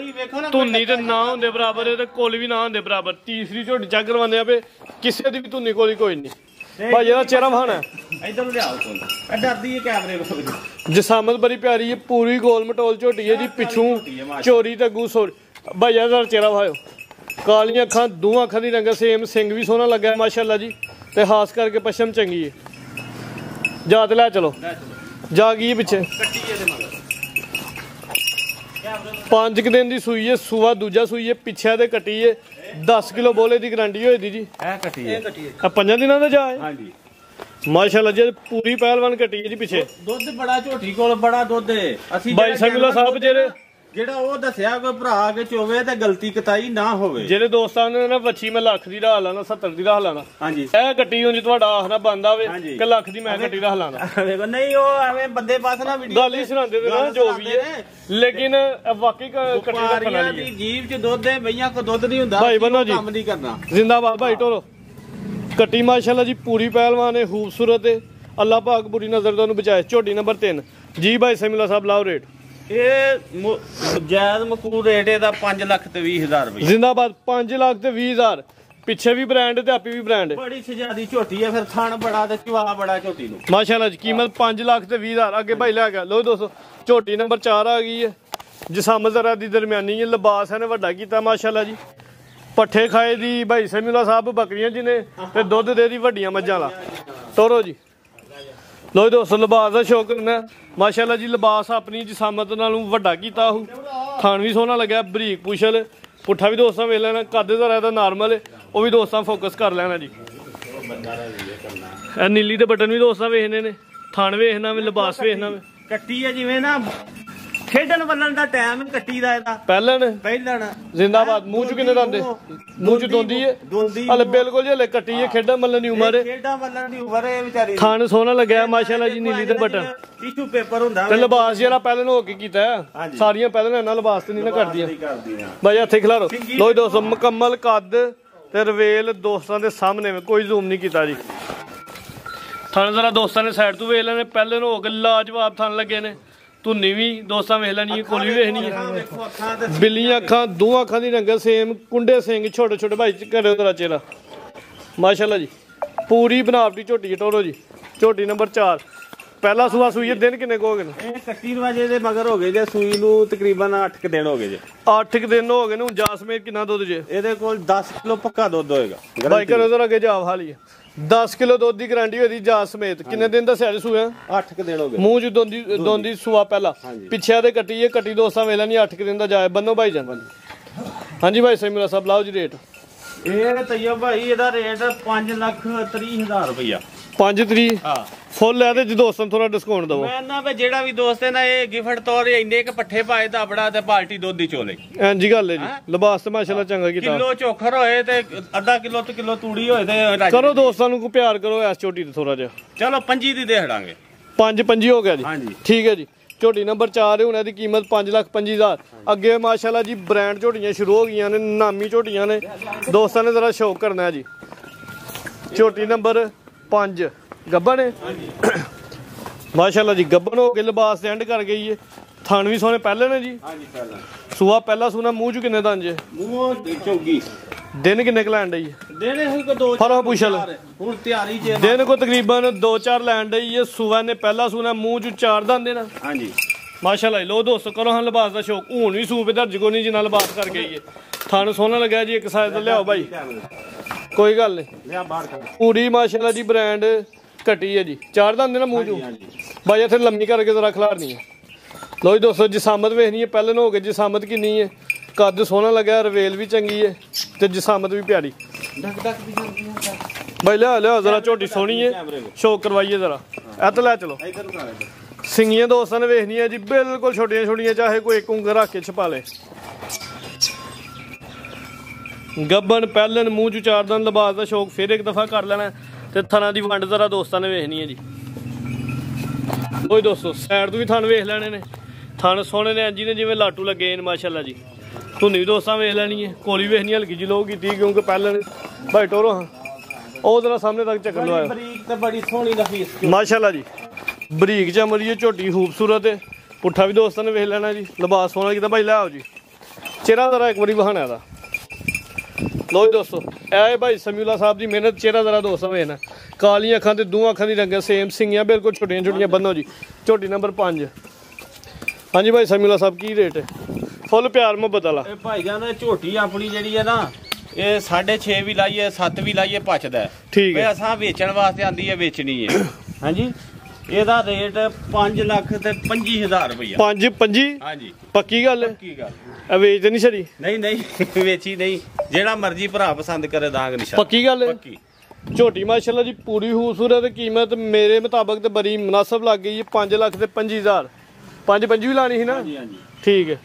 ਧੁੰਨੀ ਤੇ ਨਾ ਹੁੰਦੇ ਬਰਾਬਰ ਤੇ ਕੋਲ ਵੀ ਨਾ ਹੁੰਦੇ ਬਰਾਬਰ ਤੀਸਰੀ ਝੋਟੀ ਚੱਕ ਕਰਵਾਉਂਦੇ ਆ ਵੇ ਕਿਸੇ ਦੀ ਵੀ ਧੁੰਨੀ ਕੋਲੀ ਕੋਈ ਨਹੀਂ ਭਾਈ ਇਹਦਾ ਚਿਹਰਾ ਵਹਾਣਾ ਇਧਰ ਲਿਆਓ ਕੋਲ ਡਰਦੀ ਹੈ ਕੈਮਰੇ ਕੋਲ ਜਸਾਮਤ ਬੜੀ ਪਿਆਰੀ ਹੈ ਪੂਰੀ ਗੋਲ ਮਟੋਲ ਝੋਟੀ ਹੈ ਜੀ ਪਿੱਛੋਂ ਚੋਰੀ ਤੇ ਅੱਗੂ ਸੋਰ ਭਾਈ ਇਹਦਾ ਚਿਹਰਾ ਵਹਾਇਓ ਕਾਲੀਆਂ ਅੱਖਾਂ 2 ਅੱਖਾਂ ਦੀ ਰੰਗ ਸੇਮ ਸਿੰਘ ਵੀ ਸੋਹਣਾ ਲੱਗਾ ਮਾਸ਼ਾਅੱਲਾ ਜੀ ਤੇ ਖਾਸ ਕਰਕੇ ਪਸ਼ਮ ਚੰਗੀ ਹੈ ਜਾ ਤੇ ਲੈ ਚਲੋ ਜਾ ਗਈ ਪਿੱਛੇ 5 ਦਿਨ ਦੀ ਸੂਈ ਹੈ ਸੂਆ ਦੂਜਾ ਸੂਈ ਹੈ ਪਿੱਛੇ ਦੇ ਕੱਟੀ ਹੈ 10 ਕਿਲੋ ਬੋਲੇ ਦੀ ਗਾਰੰਟੀ ਹੋਈ ਦੀ ਜੀ ਇਹ ਕੱਟੀ ਹੈ ਆ 5 ਦਿਨਾਂ ਦਾ ਜਾ ਹੈ ਹਾਂਜੀ ਮਾਸ਼ਾਅੱਲਾ ਜੀ ਪੂਰੀ ਪਹਿਲਵਾਨ ਕੱਟੀ ਹੈ ਜੀ ਪਿੱਛੇ ਦੁੱਧ ਬੜਾ ਝੋਟੀ ਕੋਲ ਬੜਾ ਦੁੱਧ ਹੈ ਅਸੀਂ ਭਾਈ ਸਮੀਲਾ ਸਾਹਿਬ ਜਿਹੜਾ ਉਹ ਦੱਸਿਆ ਕੋਈ ਭਰਾ ਕੇ ਚੋਵੇ ਤੇ ਗਲਤੀ ਕਤਾਈ ਨਾ ਹੋਵੇ ਜਿਹੜੇ ਦੋਸਤਾਂ ਨੇ ਨਾ ਵੱਛੀ ਮੈਂ ਲੱਖ ਦੀ ਰਾਹ ਲਾਣਾ 70 ਦੀ ਰਾਹ ਲਾਣਾ ਹਾਂਜੀ ਇਹ ਕੱਟੀ ਉਂਝ ਤੁਹਾਡਾ ਆਖਣਾ ਬੰਦ ਆਵੇ ਕਿ ਲੱਖ ਦੀ ਮੈਂ ਕੱਟੀ ਰਾਹ ਲਾਣਾ ਵੇਖੋ ਨਹੀਂ ਉਹ ਐਵੇਂ ਬੰਦੇ ਪਾਸ ਨਾ ਵੀਡੀਓ ਗੱਲ ਹੀ ਸੁਣਾਉਂਦੇ ਤੇ ਨਾ ਜੋ ਵੀ ਹੈ ਲੇਕਿਨ ਵਾਕਈ ਕੱਟੀ ਰੱਖਣ ਵਾਲੀ ਹੈ ਜੀਵ ਚ ਦੁੱਧ ਹੈ ਬਈਆਂ ਕੋ ਦੁੱਧ ਨਹੀਂ ਹੁੰਦਾ ਭਾਈ ਬੰਨੋ ਜੀ ਕੰਮ ਨਹੀਂ ਕਰਨਾ ਜ਼ਿੰਦਾਬਾਦ ਭਾਈ ਟੋਲੋ ਕੱਟੀ ਮਾਸ਼ਾਅੱਲਾ ਜੀ ਪੂਰੀ ਪਹਿਲਵਾਨ ਹੈ ਖੂਬਸੂਰਤ ਹੈ ਅੱਲਾਹ ਪਾਕ ਬੁਰੀ ਨਜ਼ਰ ਤੋਂ ਬਚਾਏ ਝੋਟੀ ਨੰਬਰ 3 ਜੀ ਭਾਈ ਸਮੀਲਾ ਸਾਹਿਬ ਲਾਓ ਰੇਟ ਇਹ ਜਾਇਜ਼ ਮਕੂਰ ਰੇਟ ਇਹਦਾ 5,20,000 ਰੁਪਏ ਜ਼ਿੰਦਾਬਾਦ 5,20,000 ਪਿੱਛੇ ਵੀ ਬ੍ਰਾਂਡ ਤੇ ਆਪੀ ਵੀ ਬ੍ਰਾਂਡ ਬੜੀ ਸਜਾਦੀ ਝੋਟੀ ਹੈ ਫਿਰ ਥਣ ਬੜਾ ਤੇ ਚਵਾ ਬੜਾ ਝੋਟੀ ਨੂੰ ਮਾਸ਼ਾਅੱਲਾ ਜੀ ਕੀਮਤ 5,20,000 ਅੱਗੇ ਭਾਈ ਲੈ ਗਿਆ ਲੋ ਦੋਸਤੋ ਝੋਟੀ ਨੰਬਰ 4 ਆ ਗਈ ਹੈ ਜਿਸਮ ਜ਼ਰਾ ਦੀ ਦਰਮਿਆਨੀ ਹੈ ਲਿਬਾਸ ਇਹਨੇ ਵੱਡਾ ਕੀਤਾ ਮਾਸ਼ਾਅੱਲਾ ਜੀ ਪੱਠੇ ਖਾਏ ਦੀ ਭਾਈ ਸਮੀਲਾ ਸਾਹਿਬ ਬੱਕਰੀਆਂ ਜੀ ਨੇ ਤੇ ਦੁੱਧ ਦੇ ਦੀ ਵੱਡੀਆਂ ਮੱਝਾਂ ਵਾਲਾ ਤੋਰੋ ਜੀ ਲੋ ਦੋਸਤੋ ਲਿਬਾਸ ਦਾ ਸ਼ੌਕ ਕਰਨਾ ਮਾਸ਼ਾਅੱਲਾ ਜੀ ਲਿਬਾਸ ਆਪਣੀ ਜਿਸਾਮਤ ਨਾਲੋਂ ਵੱਡਾ ਕੀਤਾ ਉਹ ਥਣ ਵੀ ਸੋਹਣਾ ਲੱਗਿਆ ਬਰੀਕ ਪੁਛਲ ਪੁੱਠਾ ਵੀ ਦੋਸਤਾਂ ਵੇਖ ਲੈਣਾ, ਕੱਦ ਜ਼ਰਾ ਇਹਦਾ ਨਾਰਮਲ ਹੈ, ਉਹ ਵੀ ਦੋਸਤਾਂ ਫੋਕਸ ਕਰ ਲੈਣਾ ਜੀ। ਇਹ ਨੀਲੀ ਦੇ ਬਟਨ ਵੀ ਦੋਸਤਾਂ ਵੇਖਣੇ ਨੇ, ਥਣ ਵੇਖਣਾ ਵੇ, ਲਿਬਾਸ ਵੇਖਣਾ ਵੇ। ਕੱਟੀ ਹੈ ਜਿਵੇਂ ਨਾ ਖੇਡਣ ਵੱਲਣ ਦਾ ਟਾਈਮ ਕੱਟੀ ਦਾ ਇਹਦਾ ਪਹਿਲਣ ਜ਼ਿੰਦਾਬਾਦ। ਮੂੰਹ ਚ ਕਿੰਨੇ ਦੰਦ? ਮੂੰਹ ਚ ਦੋਂਦੀ ਹੈ ਹਲੇ ਬਿਲਕੁਲ ਜੀ, ਹਲੇ ਕੱਟੀ ਹੈ, ਖੇਡਣ ਮੱਲਣ ਦੀ ਉਮਰ ਹੈ, ਖੇਡਾਂ ਵੱਲਣ ਦੀ ਉਮਰ ਹੈ ਵਿਚਾਰੀ। ਥਣ ਸੋਹਣਾ ਲੱਗਿਆ ਮਾਸ਼ਾਅੱਲਾ ਜੀ। ਨੀਲੀ ਦੇ ਬਟਨ ਟਿਸ਼ੂ ਪੇਪਰ ਹੁੰਦਾ ਤੇ ਲਿਬਾਸ ਜਿਹੜਾ ਪਹਿਲਣ ਹੋ ਕੇ ਕੀਤਾ ਸਾਰੀਆਂ ਪਹਿਲਣ ਇਹਨਾਂ ਲਿਬਾਸ ਤੇ ਨਹੀਂ ਨਾ ਕਰਦੀਆਂ ਬਾਈ। ਹੱਥੇ ਖਿਲਾਰੋ ਲੋ ਦੋਸਤੋ, ਮੁਕੰਮਲ ਕੱਦ ਤੇ ਰਵੇਲ ਦੋਸਤਾਂ ਦੇ ਸਾਹਮਣੇ, ਕੋਈ ਜ਼ੂਮ ਨਹੀਂ ਕੀਤਾ ਜੀ। ਥਣ ਜ਼ਰਾ ਦੋਸਤਾਂ ਨੇ ਸਾਈਡ ਤੋਂ ਵੇਖ ਲੈਣੇ, ਪਹਿਲਣ ਹੋ ਕੇ ਲਾਜਵਾਬ ਥਣ ਲੱਗੇ ਨੇ। ਧੁੰਨੀ ਵੀ ਦੋਸਤਾਂ ਵੇਖ ਲੈਣੀ ਹੈ, ਕੋਲੀ ਵੇਖਣੀ ਹੈ। ਬਿੱਲੀਆਂ ਅੱਖਾਂ, ਦੋ ਅੱਖਾਂ ਦੀ ਰੰਗਤ ਸੇਮ, ਕੁੰਡੇ ਸਿੰਘ ਛੋਟੇ ਛੋਟੇ ਭਾਈ ਕਰਿਓ ਤੇਰਾ ਚਿਹਰਾ ਮਾਸ਼ਾਅੱਲਾ ਜੀ। ਪੂਰੀ ਬਣਾਵਟੀ ਝੋਟੀ ਟੋਰੋ ਜੀ। ਝੋਟੀ ਨੰਬਰ 4, ਪਹਿਲਾ ਸੂਆ ਸੂਈ ਹੈ। ਦਿਨ ਕਿੰਨੇ ਕੁ ਹੋ ਗਏ ਨੇ? ਇਹ 31 ਵਜੇ ਦੇ ਮਗਰ ਹੋ ਗਏ ਜੇ ਸੂਈ ਨੂੰ, ਤਕਰੀਬਨ 8 ਦਿਨ ਹੋ ਗਏ ਜੇ। 8 ਦਿਨ ਹੋ ਗਏ ਨੇ। ਹੁਣ ਜਾਸਮੀਨ ਕਿੰਨਾ ਦੁੱਧ ਜੇ? ਇਹਦੇ ਕੋਲ 10 ਕਿਲੋ ਪੱਕਾ ਦੁੱਧ ਹੋਏਗਾ ਭਾਈ ਕਰੋ ਜ਼ਰਾ ਅੱਗੇ ਜਾਵ ਹਾਲੀ 10 ਕਿਲੋ ਦੁੱਧ ਦੀ ਗਾਰੰਟੀ ਹੋਈ ਜਾ ਸਮੇਤ। ਕਿੰਨੇ ਦਿਨ ਦੱਸਿਆ ਜੀ ਸੂਆ? 8 ਦਿਨ ਹੋ ਗਏ। ਮੂੰਹ ਚ ਦੋਂਦੀ ਸੂਆ ਪਹਿਲਾ, ਪਿੱਛੇ ਦੇ ਕੱਟੀ ਹੈ, ਕੱਟੀ ਦੋਸਤਾਂ ਵੇਲਾ ਨਹੀਂ 8 ਦਿਨ ਦਾ ਜਾਏ ਬੰਨੋ ਭਾਈ ਜਾਨ। ਹਾਂਜੀ ਭਾਈ ਸੈਮੂਲਾ ਸਾਹਿਬ ਲਾਓ ਜੀ ਰੇਟ। ਇਹ ਤਈਓ ਭਾਈ ਇਹਦਾ ਰੇਟ 5,30,000 ਰੁਪਇਆ। 5 ਤਰੀਕ ਫੁੱਲ ਹੈ ਤੇ ਜੀ ਦੋਸਤਾਂ ਥੋੜਾ ਡਿਸਕਾਊਂਟ ਦਵੋ। ਮੈਂ ਨਾ ਵੀ ਜਿਹੜਾ ਵੀ ਦੋਸਤ ਹੈ ਨਾ ਇਹ ਗਿਫਟ ਤੌਰ ਇੰਨੇ ਕ ਪੱਠੇ ਪਾਏ ਤਾਂ ਬੜਾ ਤੇ ਪਾਰਟੀ ਦੁੱਧ ਦੀ ਚੋਲੇ। ਇੰਜੀ ਗੱਲ ਹੈ ਜੀ। ਲਿਬਾਸ ਤੇ ਮਾਸ਼ਾਅੱਲਾ ਚੰਗਾ ਕੀਤਾ। ਕਿਲੋ ਚੋਖਰ ਹੋਏ ਤੇ ਅੱਧਾ ਕਿਲੋ ਤੇ ਕਿਲੋ ਤੂੜੀ ਹੋਏ ਤੇ ਕਰੋ ਦੋਸਤਾਂ ਨੂੰ ਕੋ ਪਿਆਰ ਕਰੋ ਇਸ ਝੋਟੀ ਤੇ ਥੋੜਾ ਜਿਹਾ। ਚਲੋ 25 ਦੀ ਦੇ ਹੜਾਂਗੇ। 5 ਹੋ ਗਿਆ ਜੀ। ਹਾਂਜੀ ਠੀਕ ਹੈ ਜੀ। ਝੋਟੀ ਨੰਬਰ 4 ਹੈ, ਹੁਣ ਇਹਦੀ ਕੀਮਤ 5,25,000। ਅੱਗੇ ਮਾਸ਼ਾਅੱਲਾ ਜੀ ਬ੍ਰਾਂਡ ਝੋਟੀਆਂ ਸ਼ੁਰੂ ਹੋ ਗਈਆਂ ਨੇ, ਨਾਮੀ ਝੋਟੀਆਂ ਨੇ, ਦੋਸਤਾਂ ਨੇ ਜ਼ਰਾ ਸ਼ੌਕ ਕਰਨਾ ਹੈ ਜੀ। ਝੋਟੀ ਨੰਬਰ 5 ਗੱਬਣ ਹੈ ਮਾਸ਼ਾਅੱਲਾ ਜੀ। ਗੱਬਣ ਹੋ ਕੇ ਲਿਬਾਸ ਦੇ ਐਂਡ ਕਰ ਗਈ ਹੈ। ਥਣ ਵੀ ਸੋਹਣੇ ਪਹਿਲੇ ਨੇ ਜੀ। ਸੂਆ ਪਹਿਲਾ ਸੂਨਾ। ਮੂੰਹ ਚ ਕਿੰਨੇ ਦੰਦ ਜੇ? ਮੂੰਹ ਚੌਗੀ। ਦਿਨ ਕਿੰਨੇ ਕੁ ਲੈਣ ਡਈ ਹੈ? ਦਿਨ ਹੋਈ ਕੋ 2 ਫਰੋ ਪੁੱਛ ਲੈ। ਹੁਣ ਤਿਆਰੀ ਜੇ ਦਿਨ ਕੋ ਤਕਰੀਬਨ 2-4 ਲੈਣ ਡਈ ਹੈ। ਸੂਆ ਨੇ ਪਹਿਲਾ ਸੂਨਾ, ਮੂੰਹ ਚ 4 ਦੰਦ ਦੇਣਾ। ਹਾਂਜੀ ਮਾਸ਼ਾਅੱਲਾ। ਲੋ ਦੋਸਤੋ ਕਰੋ ਹਾਂ ਲਿਬਾਸ ਦਾ ਸ਼ੌਕ। ਹੁਣ ਵੀ ਸੂਪ ਦਰਜ ਕੋ ਨਹੀਂ ਜਿੰਨਾ ਲਿਬਾਸ ਕਰ ਗਈ ਹੈ। ਥਣ ਸੋਹਣਾ ਲੱਗਿਆ ਜੀ। ਇੱਕ ਸਾਈਜ਼ ਦਾ ਲਿਆਓ ਭਾਈ, ਕੋਈ ਗੱਲ ਨਹੀਂ। ਪੂਰੀ ਮਾਸ਼ਾਅੱਲਾ ਜੀ ਬ੍ਰਾਂਡ ਘਟੀ ਹੈ ਜੀ। 4 ਦੰਦ ਨਾ ਮੂੰਹ ਚੋਂ ਬਾਈ। ਇੱਥੇ ਲੰਮੀ ਕਰਕੇ ਜ਼ਰਾ ਖਿਲਾਰਨੀ ਹੈ। ਲੋ ਜੀ ਦੋਸਤੋ ਜਸਾਮਤ ਵੇਖਣੀ ਹੈ। ਪਹਿਲੇ ਨੂੰ ਹੋ ਗਏ ਜਸਾਮਤ ਕਿੰਨੀ ਹੈ। ਕੱਦ ਸੋਹਣਾ ਲੱਗਿਆ, ਰਵੇਲ ਵੀ ਚੰਗੀ ਹੈ ਤੇ ਜਸਾਮਤ ਵੀ ਪਿਆਰੀ। ਬਾਈ ਲਿਆ ਜ਼ਰਾ ਝੋਟੀ ਸੋਹਣੀ ਹੈ, ਸ਼ੌਕ ਕਰਵਾਈਏ ਜ਼ਰਾ। ਇਹ ਤਾਂ ਲੈ ਚਲੋ। ਸਿੰਗੀਆਂ ਦੋਸਤਾਂ ਨੇ ਵੇਖਣੀ ਹੈ ਜੀ, ਬਿਲਕੁਲ ਛੋਟੀਆਂ ਛੋਟੀਆਂ, ਚਾਹੇ ਕੋਈ ਇੱਕ ਉਂਗਲ ਰੱਖ ਕੇ ਛਪਾ ਲੇ। ਗੱਬਨ ਪਹਿਲਨ, ਮੂੰਹ ਚ 4 ਦੰਦ, ਲਿਬਾਸ ਦਾ ਸ਼ੌਕ ਫਿਰ ਇੱਕ ਦਫਾ ਕਰ ਲੈਣਾ ਤੇ ਥਣਾ ਦੀ ਵੰਡ ਜ਼ਰਾ ਦੋਸਤਾਂ ਨੇ ਵੇਖਣੀ ਹੈ ਜੀ। ਕੋਈ ਦੋਸਤੋ ਸਾਈਡ ਤੋਂ ਵੀ ਥਣ ਵੇਖ ਲੈਣੇ ਨੇ। ਥਣ ਸੋਹਣੇ ਨੇ ਇੰਜੀ ਨੇ ਜਿਵੇਂ ਲਾਟੂ ਲੱਗੇ ਨੇ ਮਾਸ਼ਾਅੱਲਾ ਜੀ। ਧੁੰਨੀ ਵੀ ਦੋਸਤਾਂ ਵੇਖ ਲੈਣੀ ਹੈ। ਕੋਲੀ ਵੇਖਣੀ ਹਲਕੀ ਜੀ ਲੋਹ ਕੀਤੀ ਕਿਉਂਕਿ ਪਹਿਲਨ ਭਾਈ ਟੋਰੋ ਹਾਂ ਉਹ ਜ਼ਰਾ ਸਾਹਮਣੇ ਤੱਕ ਚੱਕਰ ਲਵਾਇਆ। ਬਰੀਕ ਤੇ ਬੜੀ ਸੋਹਣੀ ਨਫੀਸ ਮਾਸ਼ਾਅੱਲਾ ਜੀ। ਬਰੀਕ ਚਮੜੀ ਹੈ, ਝੋਟੀ ਖੂਬਸੂਰਤ ਹੈ। ਪੁੱਠਾ ਵੀ ਦੋਸਤਾਂ ਨੇ ਵੇਖ ਲੈਣਾ ਜੀ। ਲਿਬਾਸ ਸੋਹਣਾ ਕੀਤਾ ਭਾਈ। ਲੈ ਆਓ ਜੀ ਚਿਹਰਾ ਜ਼ਰਾ ਇੱਕ ਵਾਰੀ ਬਹਾਨਾ ਇਹਦਾ। ਲੋ ਜੀ ਦੋਸਤੋ ਇਹ ਭਾਈ ਸਮੀਉਲਾ ਸਾਹਿਬ ਦੀ ਮਿਹਨਤ। ਚਿਹਰਾ ਜ਼ਰਾ ਦੋਸਤਾਂ ਵੇਖਣਾ। ਕਾਲੀਆਂ ਅੱਖਾਂ ਤੇ ਦੋ ਅੱਖਾਂ ਦੀ ਰੰਗਤ ਸੇਮ, ਸਿੰਗੀਆਂ ਬਿਲਕੁਲ ਛੋਟੀਆਂ ਛੋਟੀਆਂ ਬੰਨੋ ਜੀ। ਝੋਟੀ ਨੰਬਰ 5। ਹਾਂਜੀ ਭਾਈ ਸਮੀਉਲਾ ਸਾਹਿਬ ਕੀ ਰੇਟ ਹੈ? ਫੁੱਲ ਪਿਆਰ ਮੁਹੱਬਤ ਵਾਲਾ। ਇਹ ਭਾਈ ਜਾਨ ਝੋਟੀ ਆਪਣੀ ਜਿਹੜੀ ਹੈ ਨਾ ਇਹ 6.5 ਵੀ ਲਾਈਏ 7 ਵੀ ਲਾਈਏ ਪਚਦਾ। ਠੀਕ ਹੈ। ਅਸਾਂ ਵੇਚਣ ਵਾਸਤੇ ਆਂਦੀ ਹੈ, ਵੇਚਣੀ ਹੈ। ਹਾਂਜੀ ਇਹਦਾ ਰੇਟ 5,25,000 ਰੁਪਇਆ। 5 ਹਾਂਜੀ ਪੱਕੀ ਗੱਲ ਹੈ? ਪੱਕੀ ਗੱਲ। ਇਹ ਵੇਚ ਨਹੀਂ ਛੜੀ? ਨਹੀਂ ਵੇਚੀ ਨਹੀਂ। ਜਿਹੜਾ ਮਰਜ਼ੀ ਭਰਾ ਪਸੰਦ ਕਰੇ ਦਾਗ ਨਿਸ਼ਾਨ। ਪੱਕੀ ਗੱਲ ਹੈ? ਪੱਕੀ। ਝੋਟੀ ਮਾਸ਼ਾਅੱਲਾ ਜੀ ਪੂਰੀ ਖੂਬਸੂਰਤ। ਕੀਮਤ ਮੇਰੇ ਮੁਤਾਬਕ ਤੇ ਬੜੀ ਮੁਨਾਸਬ ਲੱਗ ਗਈ ਹੈ। 5,25,000। 5 ਵੀ ਲਾਣੀ ਸੀ ਨਾ? ਹਾਂਜੀ ਹਾਂਜੀ ਠੀਕ ਹੈ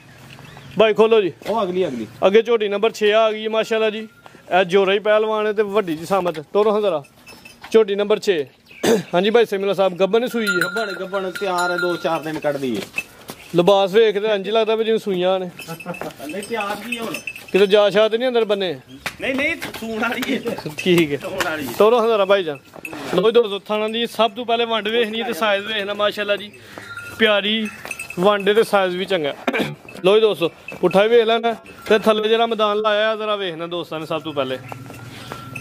ਭਾਈ। ਖੋਲੋ ਜੀ। ਉਹ ਅਗਲੀ ਅੱਗੇ ਝੋਟੀ ਨੰਬਰ 6 ਆ ਗਈ ਹੈ ਮਾਸ਼ਾਅੱਲਾ ਜੀ। ਇਹ ਜੋਰਾ ਹੀ ਪਹਿਲਵਾਨ ਹੈ ਤੇ ਵੱਡੀ ਜੀ ਸਾਮਤ। ਤੋਰੋ ਜ਼ਰਾ ਝੋਟੀ ਨੰਬਰ 6। ਹਾਂਜੀ ਭਾਈ ਸਮੀਉਲਾ ਸਾਹਿਬ ਗੱਬਨ ਸੂਈ ਹੈ? ਗੱਬਣ ਤਿਆਰ ਹੈ। 2-4 ਦਿਨ ਕੱਢਦੀ ਹੈ। ਲਿਬਾਸ ਵੇਖਦੇ ਇੰਜ ਲੱਗਦਾ ਵੀ ਜਿਵੇਂ ਸੂਈਆਂ ਨੇ। ਨਹੀਂ ਤਿਆਰ ਕੀ ਹੁਣ ਕਿਤੇ ਜਾ ਸ਼ਾਤ ਨਹੀਂ ਅੰਦਰ ਬੰਨੇ? ਨਹੀਂ ਸੂਣ ਵਾਲੀ ਹੈ। ਠੀਕ ਹੈ ਤੋਰੋ ਹਜ਼ਾਰਾ ਭਾਈ ਜਾਨ। ਲੋ ਦੋਸਤੋ ਥਾਣਾ ਦੀ ਸਭ ਤੋਂ ਪਹਿਲੇ ਵੰਡ ਵੇਖਣੀ ਤੇ ਸਾਈਜ਼ ਵੇਖਣਾ ਮਾਸ਼ਾਅੱਲਾ ਜੀ। ਪਿਆਰੀ ਵੰਡੇ ਤੇ ਸਾਈਜ਼ ਵੀ ਚੰਗਾ। ਲੋ ਦੋਸਤੋ ਪੁੱਠਾ ਵੀ ਵੇਖ ਲੈਣਾ ਤੇ ਥੱਲੇ ਜਿਹੜਾ ਮੈਦਾਨ ਲਾਇਆ ਜ਼ਰਾ ਵੇਖਣਾ ਦੋਸਤਾਂ ਨੇ। ਸਭ ਤੋਂ ਪਹਿਲੇ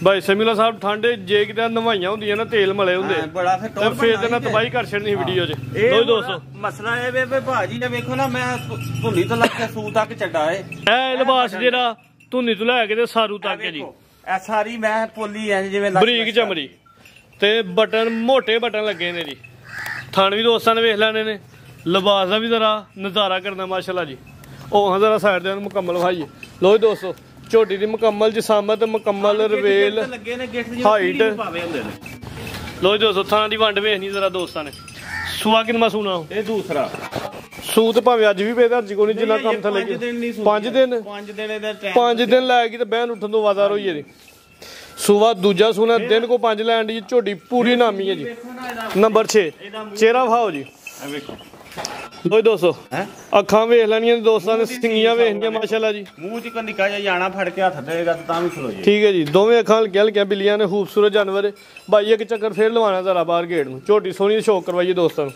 ਭਾਈ ਸਮੀਉਲਾ ਸਾਹਿਬ ਠੰਡੇ ਜੇ ਕਿਤੇ ਨਵਾਈਆਂ ਹੁੰਦੀਆਂ ਨਾ ਤੇਲ ਮਲੇ ਹੁੰਦੇ ਬੜਾ ਫਿਰ ਤੇ ਨਾ ਤਬਾਹੀ ਕਰ ਛੱਡਣੀ ਵੀਡੀਓ 'ਚ। ਲੋ ਦੋਸਤੋ ਮਸਲਾ ਇਹ ਵੇ ਭਾਜੀ ਨੇ ਵੇਖੋ ਨਾ ਮੈਂ ਧੁੰਨੀ ਤੋਂ ਲੱਗ ਕੇ ਸੂ ਤੱਕ ਚੱਡਾ ਏ। ਇਹ ਲਿਬਾਸ ਜਿਹੜਾ ਧੁੰਨੀ ਤੋਂ ਲੈ ਕੇ ਤੇ ਸਾਰੂ ਤੱਕ ਹੈ ਜੀ। ਇਹ ਸਾਰੀ ਮੈਂ ਪੋਲੀ ਐ ਜਿਵੇਂ ਬਰੀਕ ਚਮੜੀ ਤੇ ਬਟਨ ਮੋਟੇ ਬਟਨ ਲੱਗੇ ਨੇ ਜੀ। ਥਣ ਵੀ ਦੋਸਤਾਂ ਨੇ ਵੇਖ ਲੈਣੇ ਨੇ। ਲਿਬਾਸ ਦਾ ਵੀ ਜ਼ਰਾ ਨਜ਼ਾਰਾ ਕਰਨਾ ਮਾਸ਼ਾਅੱਲਾ ਜੀ। ਉਹ ਹਾਂ ਜ਼ਰਾ ਸਾਈਡ ਦੇ ਨੂੰ ਮੁਕੰਮਲ ਭਾਈਏ। ਲੋ ਜੀ ਦੋਸਤੋ ਝੋਟੀ ਦੀ ਮੁਕੰਮਲ ਜਿਸਾਮਤ, ਮੁਕੰਮਲ ਰਵੇਲ, ਹਾਈਟ। ਲੋ ਜੀ ਦੋਸਤੋ ਥਾਂ ਦੀ ਵੰਡ ਵੇਖਣੀ ਜ਼ਰਾ ਦੋਸਤਾਂ ਨੇ। ਸੂਆ ਕਿੰਨਾ ਸੂਣਾ ਇਹ ਦੂਸਰਾ ਸੂਤ ਭਾਵੇਂ ਅੱਜ ਵੀ ਪੇਦਾ ਅੱਜ ਕੋਈ ਨਹੀਂ ਜਿੰਨਾ ਕੰਮ ਥੱਲੇ 5 ਦਿਨ 5 ਦਿਨ ਲੈ ਗਈ ਤੇ ਬਹਿਣ ਉੱਠਣ ਤੋਂ ਵਾਜ਼ਾਰ ਹੋਈ ਇਹਦੀ। ਸੂਆ ਦੂਜਾ ਸੂਣਾ ਦਿਨ ਕੋ 5 ਲੈਣ ਦੀ ਝੋਟੀ ਪੂਰੀ ਨਾਮੀ ਹੈ ਜੀ। ਨੰਬਰ 6 ਚਿਹਰਾ ਵਿਖਾਓ ਜੀ। ਲੋ ਦੋਸਤੋ ਅੱਖਾਂ ਵੇਖ ਲੈਣੀਆਂ ਦੋਸਤਾਂ ਨੇ, ਸਿੰਗੀਆਂ ਵੇਖਣੀਆਂ ਮਾਸ਼ਾਅੱਲਾ ਜੀ। ਮੂੰਹ ਚ ਨਿੱਕਾ ਜਿਹਾ ਜਾਣਾ ਫੜ ਕੇ ਹੱਥ ਦੇਗਾ ਤਾਂ ਵੀ ਖਲੋ ਜੇ। ਠੀਕ ਹੈ ਜੀ, ਦੋਵੇਂ ਅੱਖਾਂ ਹਲਕੀਆਂ ਹਲਕੀਆਂ ਬਿੱਲੀਆਂ ਨੇ, ਖੂਬਸੂਰਤ ਜਾਨਵਰ। ਭਾਈ ਇੱਕ ਚੱਕਰ ਫੇਰ ਲਵਾਣਾ ਜ਼ਰਾ ਬਾਹਰ ਗੇਟ ਨੂੰ। ਝੋਟੀ ਸੋਹਣੀ ਸ਼ੌਕ ਕਰਵਾਈਏ ਦੋਸਤਾਂ ਨੂੰ।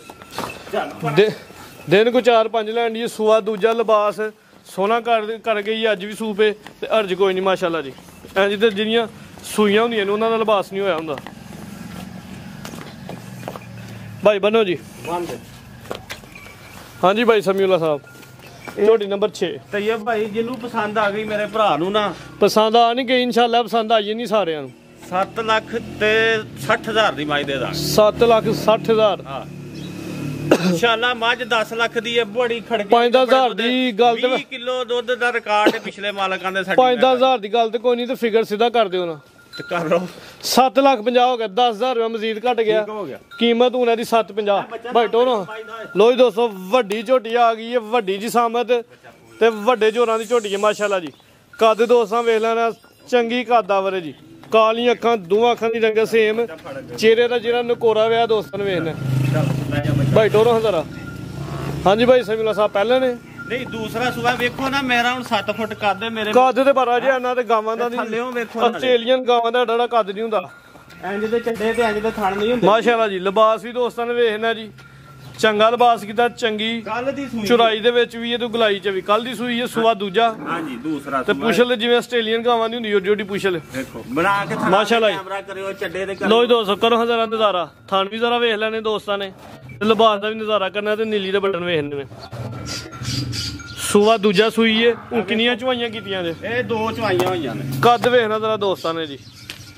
ਦਿਨ ਕੋ 4-5 ਲੈਣ ਦੀ। ਸੂਆ ਦੂਜਾ ਲਿਬਾਸ ਸੋਹਣਾ ਕਰ ਗਈ ਅੱਜ ਵੀ ਸੂਪੇ ਤੇ ਅਰਜ ਕੋਈ ਨਹੀਂ ਮਾਸ਼ਾਅੱਲਾ ਜੀ। ਇੰਜ ਤੇ ਜਿਹੜੀਆਂ ਸੂਈਆਂ ਹੁੰਦੀਆਂ ਨੇ ਉਹਨਾਂ ਦਾ ਲਿਬਾਸ ਨਹੀਂ ਹੋਇਆ ਹੁੰਦਾ। ਭਾਈ ਬੰਨੋ ਜੀ। ਹਾਂਜੀ ਭਾਈ ਸਮੀਉੱਲਾ ਸਾਹਿਬ ਝੋਟੀ ਨੰਬਰ 6 ਤੈਯਬ ਭਾਈ ਜਿਹਨੂੰ ਪਸੰਦ ਆ ਗਈ ਮੇਰੇ ਭਰਾ ਨੂੰ ਨਾ ਪਸੰਦ ਆ ਨਹੀਂ ਗਈ ਇਨਸ਼ਾਅੱਲਾ ਪਸੰਦ ਆਈ ਨਹੀਂ ਸਾਰਿਆਂ ਨੂੰ। 7 ਲੱਖ ਤੇ 60,000 ਦੀ ਮੱਝ ਦੇ ਦਾਂਗੇ। 7,60,000 ਹਾਂ ਇਨਸ਼ਾਅੱਲਾ। ਮੱਝ 10 ਲੱਖ ਦੀ ਹੈ, ਬੜੀ ਖੜਕੀ 5,000 ਦੀ ਗੱਲ ਤੇ 20 ਕਿਲੋ ਦੁੱਧ ਦਾ ਰਿਕਾਰਡ ਹੈ ਪਿਛਲੇ ਮਾਲਕਾਂ ਦੇ। ਸਾਡੀ 5,000 ਦੀ ਗੱਲ ਤੇ ਕੋਈ ਨਹੀਂ ਤੇ ਫਿਗਰ ਸਿੱਧਾ ਕਰ ਦਿਓ ਨਾ ਤੇ ਕਰ ਲਓ। 7,50,000 ਹੋ ਗਿਆ, 10,000 ਰੁਪਏ ਮਜ਼ੀਦ ਘਟ ਗਿਆ। ਕੀਮਤ ਹੁਣ ਇਹਦੀ 7,50 ਬੈਠੋ ਨਾ। ਲੋ ਜੀ ਦੋਸਤੋ ਵੱਡੀ ਝੋਟੀ ਆ ਗਈ ਹੈ, ਵੱਡੀ ਜਿਸਾਮਤ ਤੇ ਵੱਡੇ ਜੋਰਾਂ ਦੀ ਝੋਟੀ ਹੈ ਮਾਸ਼ਾਅੱਲਾ ਜੀ। ਕੱਦ ਦੋਸਤਾਂ ਵੇਖ ਲੈਣਾ ਚੰਗੀ ਕੱਦਾਵਰ ਜੀ। ਕਾਲੀਆਂ ਅੱਖਾਂ, ਦੋਵਾਂ ਅੱਖਾਂ ਦੀ ਰੰਗ ਸੇਮ, ਚਿਹਰੇ ਦਾ ਜਿਹੜਾ ਨਕੋਰਾ ਵਿਆ ਦੋਸਤਾਂ ਨੇ ਵੇਖਣਾ। ਬੈਠੋ ਨਾ ਜ਼ਰਾ। ਹਾਂਜੀ ਭਾਈ ਸਮੀਉੱਲਾ ਸਾਹਿਬ ਪਹਿਲਾਂ ਨੇ ਨਹੀਂ ਦੂਸਰਾ ਸੂਆ ਵੇਖੋ ਨਾ ਮੇਰਾ ਹੁਣ 7 ਫੁੱਟ ਕੱਦ ਹੈ ਮੇਰੇ ਕੱਦ ਤੇ ਪਰ ਅਜੇ ਇਹਨਾਂ ਤੇ ਗਾਵਾਂ ਦਾ ਥੱਲੇੋਂ ਵੇਖੋ ਆਸਟ੍ਰੇਲੀਅਨ ਗਾਵਾਂ ਦਾ ਏਡਾ ਕੱਦ ਨਹੀਂ ਹੁੰਦਾ। ਇੰਜ ਦੇ ਚੱਡੇ ਤੇ ਇੰਜ ਦੇ ਥਣ ਨਹੀਂ ਹੁੰਦੇ ਮਾਸ਼ਾਅੱਲਾ ਜੀ। ਲਿਬਾਸ ਵੀ ਦੋਸਤਾਂ ਨੇ ਵੇਖਣਾ ਜੀ, ਚੰਗਾ ਲਿਬਾਸ ਕੀਤਾ, ਚੰਗੀ ਕੱਲ ਦੀ ਸੂਈ ਚੁਰਾਈ ਦੇ ਵਿੱਚ ਵੀ ਇਹ ਤੋਂ ਗੁਲਾਈ ਚ ਵੀ। ਕੱਲ ਦੀ ਸੂਈ ਹੈ, ਸੂਆ ਦੂਜਾ। ਹਾਂਜੀ ਦੂਸਰਾ ਤੇ ਪੁਛਲ ਜਿਵੇਂ ਆਸਟ੍ਰੇਲੀਅਨ ਗਾਵਾਂ ਦੀ ਹੁੰਦੀ ਓਡੀ ਓਡੀ ਪੁਛਲ ਦੇਖੋ ਬਣਾ ਕੇ ਮਾਸ਼ਾਅੱਲਾ ਕੈਮਰਾ ਕਰਿਓ ਚੱਡੇ ਦੇ। ਲੋ ਜੀ ਦੋਸਤੋ ਕਰੋ ਹਜ਼ਾਰਾਂ ਨਜ਼ਾਰਾ। ਥਣ ਵੀ ਜ਼ਰਾ ਵੇਖ ਲੈਣੇ ਦੋਸਤਾਂ ਨੇ, ਲਿਬਾਸ ਦਾ ਵੀ ਨਜ਼ਾਰਾ ਕਰਨਾ ਤੇ ਨੀਲੀ ਦੇ ਬਟਨ ਵੇਖਣੇ ਨੇ। ਸੂਆ ਦੂਜਾ ਸੂਈ ਹੈ। ਹੁਣ ਕਿੰਨੀਆਂ ਚਵਾਈਆਂ ਕੀਤੀਆਂ ਜੇ? ਇਹ 2 ਚਵਾਈਆਂ ਹੋਈਆਂ ਨੇ। ਕੱਦ ਵੇਖਣਾ ਜ਼ਰਾ ਦੋਸਤਾਂ ਨੇ ਜੀ,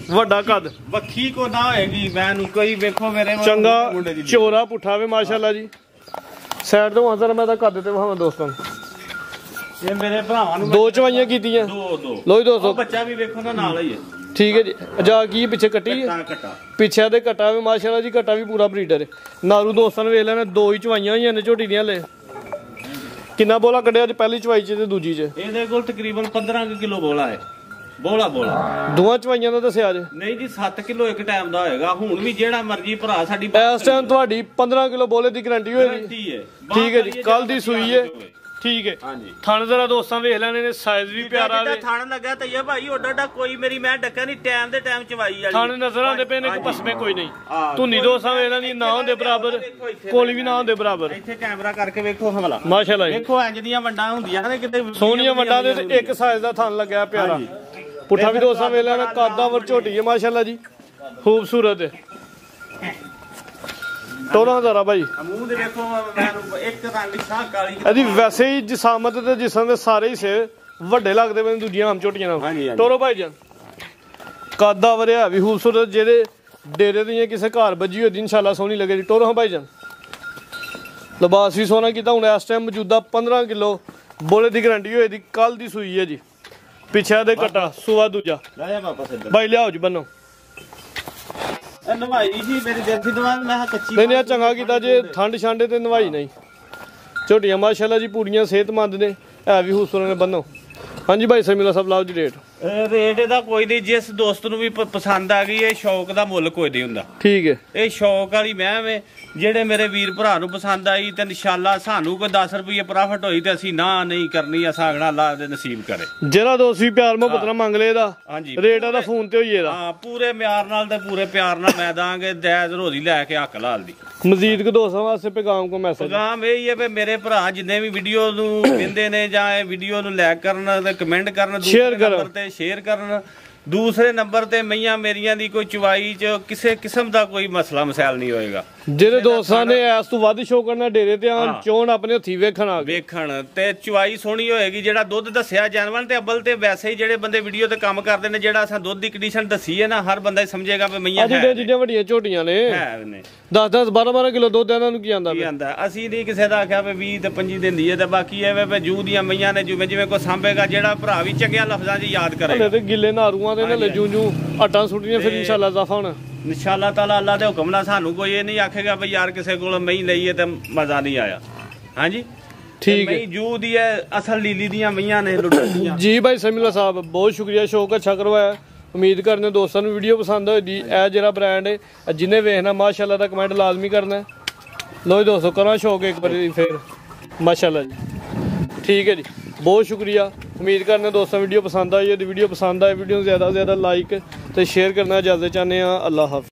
ਵੱਡਾ ਕੱਦ, ਵੱਖੀ ਕੋ ਨਾ ਹੋਏਗੀ ਮੈਨੂੰ ਕੋਈ ਵੇਖੋ ਮੇਰੇ ਚੰਗਾ ਚੋਰਾ ਪੁੱਠਾ ਵੇ ਮਾਸ਼ਾਅੱਲਾ ਜੀ। ਸਾਈਡ ਤੋਂ ਹਜ਼ਾਰ ਮੈਂ ਤਾਂ ਕੱਦ ਤੇ ਵਹਾਵਾਂ ਦੋਸਤਾਂ ਨੂੰ। ਇਹ ਮੇਰੇ ਭਰਾਵਾਂ ਨੂੰ 2 ਚਵਾਈਆਂ ਕੀਤੀਆਂ। ਦੋ ਲੋ ਜੀ ਦੋਸਤੋ ਬੱਚਾ ਵੀ ਵੇਖੋ ਨਾ ਨਾਲ ਹੀ ਹੈ। ਠੀਕ ਹੈ ਜੀ। ਜਾ ਕੀ ਪਿੱਛੇ ਕੱਟੀ ਹੈ, ਪਿੱਛੇ ਦੇ ਕੱਟਾ ਵੇ ਮਾਸ਼ਾਅੱਲਾ ਜੀ। ਕੱਟਾ ਵੀ ਪੂਰਾ ਬਰੀਡਰ ਹੈ। ਨਾਰੂ ਦੋਸਤਾਂ ਨੇ ਵੇਖ ਲੈਣਾ 2 ਹੀ ਚਵਾਈਆਂ ਹੋਈਆਂ ਨੇ ਝੋਟੀ ਦੀਆਂ। ਲੈ ਕਿੰਨਾ ਬੋਲਾ ਕੱਢਿਆ ਅੱਜ ਪਹਿਲੀ ਚਵਾਈ ਚ ਤੇ ਦੂਜੀ ਚ? ਇਹਦੇ ਕੋਲ ਤਕਰੀਬਨ 15 ਕਿਲੋ ਬੋਲਾ ਹੈ। ਬੋਲਾ ਦੋਵਾਂ ਚਵਾਈਆਂ ਦਾ ਦੱਸਿਆ ਜੇ? ਨਹੀਂ ਜੀ 7 ਕਿਲੋ ਇੱਕ ਟਾਈਮ ਦਾ ਹੋਏਗਾ। ਹੁਣ ਵੀ ਜਿਹੜਾ ਮਰਜੀ ਭਰਾ ਸਾਡੀ ਇਸ ਟਾਈਮ ਤੁਹਾਡੀ 15 ਕਿਲੋ ਬੋਲੇ ਦੀ ਗਾਰੰਟੀ ਹੋਏਗੀ। ਠੀਕ ਹੈ ਜੀ। ਕੱਲ ਦੀ ਸੂਈ ਹੈ। ਠੀਕ ਹੈ। ਹਾਂਜੀ ਥਣ ਜ਼ਰਾ ਦੋਸਤਾਂ ਵੇਖ ਲੈਣੇ ਨੇ, ਸਾਈਜ਼ ਵੀ ਪਿਆਰਾ ਵੇ। ਥਣ ਲੱਗਾ ਤਈਆ ਭਾਈ ਓਡਾ ਕੋਈ ਮੇਰੀ ਮੈਂ ਡੱਕਾ ਨਹੀਂ, ਟਾਈਮ ਦੇ ਟਾਈਮ ਚਵਾਈ ਵਾਲੀ। ਥਣ ਨਜ਼ਰ ਆਉਂਦੇ ਪਏ ਨੇ ਕਿ ਪਸਮੇ ਕੋਈ ਨਹੀਂ। ਧੁੰਨੀ ਦੋਸਤਾਂ ਵੇਖ ਲੈਣੀ ਨਾ ਹੁੰਦੇ ਬਰਾਬਰ, ਕੋਲੀ ਵੀ ਨਾ ਹੁੰਦੇ ਬਰਾਬਰ। ਇੱਥੇ ਕੈਮਰਾ ਕਰਕੇ ਵੇਖੋ ਹਮਲਾ ਮਾਸ਼ਾਅੱਲਾ ਜੀ। ਵੇਖੋ ਇੰਜ ਦੀਆਂ ਵੰਡਾਂ ਹੁੰਦੀਆਂ ਨੇ ਕਿਤੇ ਸੋਹਣੀਆਂ ਵੰਡਾਂ ਦੇ ਤੇ ਇੱਕ ਸਾਈਜ਼ ਦਾ ਥਣ ਲੱਗਿਆ ਪਿਆਰਾ। ਪੁੱਠਾ ਵੀ ਦੋਸਤਾਂ ਵੇਖ ਲੈਣਾ, ਕੱਦਾਵਰ ਝੋਟੀ ਹੈ ਮਾਸ਼ਾਅੱਲਾ ਜੀ, ਖੂਬਸੂਰਤ ਹੈ। ਟੋਰਾ ਹਜ਼ਾਰਾ ਭਾਈ ਮੂੰਹ ਦੇ ਵੇਖੋ ਇੱਕ ਰੰਗ ਸ਼ਾਹ ਕਾਲੀ। ਇਹਦੀ ਵੈਸੇ ਹੀ ਜਿਸਾਮਤ ਤੇ ਜਿਸਮ ਦੇ ਸਾਰੇ ਹੀ ਸੇ ਵੱਡੇ ਲੱਗਦੇ ਪਏ ਦੂਜੀਆਂ ਆਮ ਝੋਟੀਆਂ ਨਾਲ। ਟੋਰੋ ਭਾਈ ਜਾਨ ਕਾਦਾ ਵਰਿਆ ਵੀ ਖੂਬਸੂਰਤ, ਜਿਹੜੇ ਡੇਰੇ ਦੀਆਂ ਕਿਸੇ ਘਰ ਵੱਜੀ ਹੋਈ ਇਨਸ਼ਾਅੱਲਾ ਸੋਹਣੀ ਲੱਗੇਗੀ। ਟੋਰੋ ਹਾਂ ਭਾਈ ਜਾਨ ਲਿਬਾਸ ਵੀ ਸੋਹਣਾ ਕੀਤਾ। ਹੁਣ ਇਸ ਟਾਈਮ ਮੌਜੂਦਾ 15 ਕਿਲੋ ਬੋਲੇ ਦੀ ਗਾਰੰਟੀ ਹੋਈ ਦੀ। ਕੱਲ ਦੀ ਸੂਈ ਹੈ ਜੀ। ਪਿੱਛੇ ਦੇ ਕਟਾ ਸੂਆ ਦੂਜਾ। ਭਾਈ ਲਿਆਓ ਜੀ ਬੰਨੋ। ਨਵਾਈ ਜੀ ਮੇਰੀ ਦੇਸੀ ਦਵਾ ਮੈਂ ਕੱਚੀ ਨਹੀਂ ਚੰਗਾ ਕੀਤਾ ਜੇ। ਠੰਡ ਛਾਂਡੇ ਤੇ ਨਵਾਈ ਨਹੀਂ। ਝੋਟੀਆਂ ਮਾਸ਼ਾਅੱਲਾ ਜੀ ਪੂਰੀਆਂ ਸਿਹਤਮੰਦ ਨੇ, ਹੈ ਵੀ ਖੂਬਸੂਰਤ ਨੇ। ਬੰਨੋ। ਹਾਂਜੀ ਭਾਈ ਸਮੀਉੱਲਾ ਸਾਹਿਬ ਲਾਓ ਜੀ ਰੇਟ। ਰੇਟ ਇਹਦਾ ਕੋਈ ਨਹੀਂ, ਜਿਸ ਦੋਸਤ ਨੂੰ ਵੀ ਪਸੰਦ ਆ ਗਈ। ਇਹ ਸ਼ੌਕ ਦਾ ਮੁੱਲ ਕੋਈ ਨਹੀਂ ਹੁੰਦਾ। ਠੀਕ ਹੈ। ਇਹ ਸ਼ੌਕ ਵਾਲੀ ਮੈਂ ਵੇ। ਜਿਹੜੇ ਮੇਰੇ ਵੀਰ ਭਰਾ ਨੂੰ ਪਸੰਦ ਆਈ ਤੇ ਇਨਸ਼ਾਅੱਲਾ ਸਾਨੂੰ ਕੋਈ 10 ਰੁਪਏ ਪ੍ਰੋਫਿਟ ਹੋਈ ਤੇ ਅਸੀਂ ਨਾ ਨਹੀਂ ਕਰਨੀ। ਅਸਾਂ ਅਗਣਾ ਅੱਲਾਹ ਦੇ ਨਸੀਬ ਕਰੇ। ਜਿਹੜਾ ਦੋਸਤ ਵੀ ਪਿਆਰ ਮੁਹੱਬਤ ਨਾਲ ਮੰਗ ਲੇ ਇਹਦਾ ਰੇਟ ਇਹਦਾ ਫੋਨ ਤੇ ਹੋਈਏ ਦਾ। ਹਾਂ ਪੂਰੇ ਮਿਆਰ ਨਾਲ ਤੇ ਪੂਰੇ ਪਿਆਰ ਨਾਲ ਮੈਂ ਦਾਂਗੇ। ਜਾਇਜ਼ ਰੋਜ਼ੀ ਲੈ ਕੇ ਹੱਕ ਲਾਲ ਦੀ। ਮਜ਼ੀਦ ਕੋ ਦੋਸਤਾਂ ਵਾਸਤੇ ਪੈਗਾਮ ਕੋ ਮੈਸੇਜ? ਪੈਗਾਮ ਇਹ ਹੀ ਹੈ ਵੀ ਮੇਰੇ ਭਰਾ ਜਿੰਨੇ ਵੀ ਵੀਡੀਓ ਨੂੰ ਕਹਿੰਦੇ ਨੇ ਜਾਂ ਇਹ ਵੀਡੀਓ ਨੂੰ ਲਾਈਕ ਕਰਨ ਤੇ ਕਮੈਂਟ ਕਰਨ, ਦੂਸਰੇ ਨੰਬਰ ਤੇ ਸ਼ੇਅਰ ਕਰਨ। ਦੂਸਰੇ ਨੰਬਰ ਤੇ ਮਈਆਂ ਮੇਰੀਆਂ ਦੀ ਕੋਈ ਚਵਾਈ ਚ ਕਿਸੇ ਕਿਸਮ ਦਾ ਕੋਈ ਮਸਲਾ ਮਸਾਇਲ ਨਹੀਂ ਹੋਏਗਾ। ਜਿਹੜੇ ਦੋਸਤਾਂ ਨੇ ਇਸ ਤੋਂ ਵੱਧ ਸ਼ੌਕ ਕਰਨਾ ਡੇਰੇ ਤੇ ਆਉਣ ਚੋਣ ਆਪਣੇ ਹੱਥੀ ਵੇਖਣ ਤੇ ਚੁਆਈ ਸੋਹਣੀ ਹੋਏਗੀ। ਜਿਹੜਾ ਦੁੱਧ ਦੱਸਿਆ ਜਾਨਵਰ ਤੇ ਅਬਲ ਤੇ ਵੈਸੇ ਹੀ ਜਿਹੜੇ ਬੰਦੇ ਵੀਡੀਓ ਤੇ ਕੰਮ ਕਰਦੇ ਨੇ, ਜਿਹੜਾ ਅਸਾਂ ਦੁੱਧ ਦੀ ਕੰਡੀਸ਼ਨ ਦੱਸੀ ਹੈ ਨਾ, ਹਰ ਬੰਦਾ ਸਮਝੇਗਾ ਵੀ ਮਈਆਂ ਜਿਹੜੀਆਂ ਵੱਡੀਆਂ ਝੋਟੀਆਂ ਨੇ 10-10 12-12 ਕਿਲੋ ਦੁੱਧ ਇਹਨਾਂ ਨੂੰ ਕੀ ਆਂਦਾ। ਅਸੀਂ ਨਹੀਂ ਕਿਸੇ ਦਾ ਆਖਿਆ ਵੀ 20 ਤੇ 25 ਦਿੰਦੀ ਹੈ, ਤੇ ਬਾਕੀ ਐਵੇਂ ਵੀ ਜੂ ਦੀਆਂ ਮਈਆਂ ਨੇ ਜਿਵੇਂ ਕੋਈ ਸਾਂਭੇਗਾ, ਜਿਹੜਾ ਭਰਾ ਵੀ ਚੰਗਿਆ ਲਫ਼ਜ਼ਾਂ 'ਚ ਯਾਦ ਕਰੇਗਾ। ਤੇ ਗਿੱਲੇ ਨਾਰੂਆਂ ਦੇ ਨਾਲੇ ਜੂ ਆਟਾਂ ਸੁੱਟੀਆਂ, ਫਿਰ ਇਨਸ਼ਾਅੱਲਾ ਜ਼ਾਫਾ ਹੋਣਾ ਇਨਸ਼ਾਅੱਲਾ ਤਾਲਾ। ਅੱਲਾ ਦੇ ਹੁਕਮ ਨਾਲ ਸਾਨੂੰ ਕੋਈ ਇਹ ਨਹੀਂ ਆਖੇਗਾ ਵੀ ਯਾਰ ਕਿਸੇ ਕੋਲ ਮਈ ਲਈਏ ਤੇ ਮਜ਼ਾ ਨਹੀਂ ਆਇਆ। ਹਾਂਜੀ ਠੀਕ ਹੈ। ਮਈ ਜੂ ਦੀ ਹੈ, ਅਸਲ ਲੀਲੀ ਦੀਆਂ ਮਈਆਂ ਨੇ ਲੁੱਟੀਆਂ। ਜੀ ਭਾਈ ਸਮੀਲਾ ਸਾਹਿਬ ਬਹੁਤ ਸ਼ੁਕਰੀਆ, ਸ਼ੌਕ ਅੱਛਾ ਕਰਵਾਇਆ। ਉਮੀਦ ਕਰਨੇ ਦੋਸਤਾਂ ਨੂੰ ਵੀਡੀਓ ਪਸੰਦ ਹੋਏਗੀ। ਇਹ ਜਿਹੜਾ ਬ੍ਰਾਂਡ ਹੈ ਜਿਹਨੇ ਵੇਖਣਾ ਮਾਸ਼ਾਅੱਲਾ ਦਾ ਕਮੈਂਟ ਲਾਜ਼ਮੀ ਕਰਨਾ। ਲੋ ਜੀ ਦੋਸਤੋ ਕਰਾਂ ਸ਼ੌਕ ਇੱਕ ਵਾਰੀ ਫਿਰ ਮਾਸ਼ਾਅੱਲਾ ਜੀ। ਠੀਕ ਹੈ ਜੀ, ਬਹੁਤ ਸ਼ੁਕਰੀਆ। ਉਮੀਦ करने दोस्तों वीडियो पसंद आई। यदि वीडियो पसंद आए वीडियो ज़्यादा से ज़्यादा लाइक तो शेयर करना इजाज़त चाहते हैं। अल्लाह हाफ़िज़।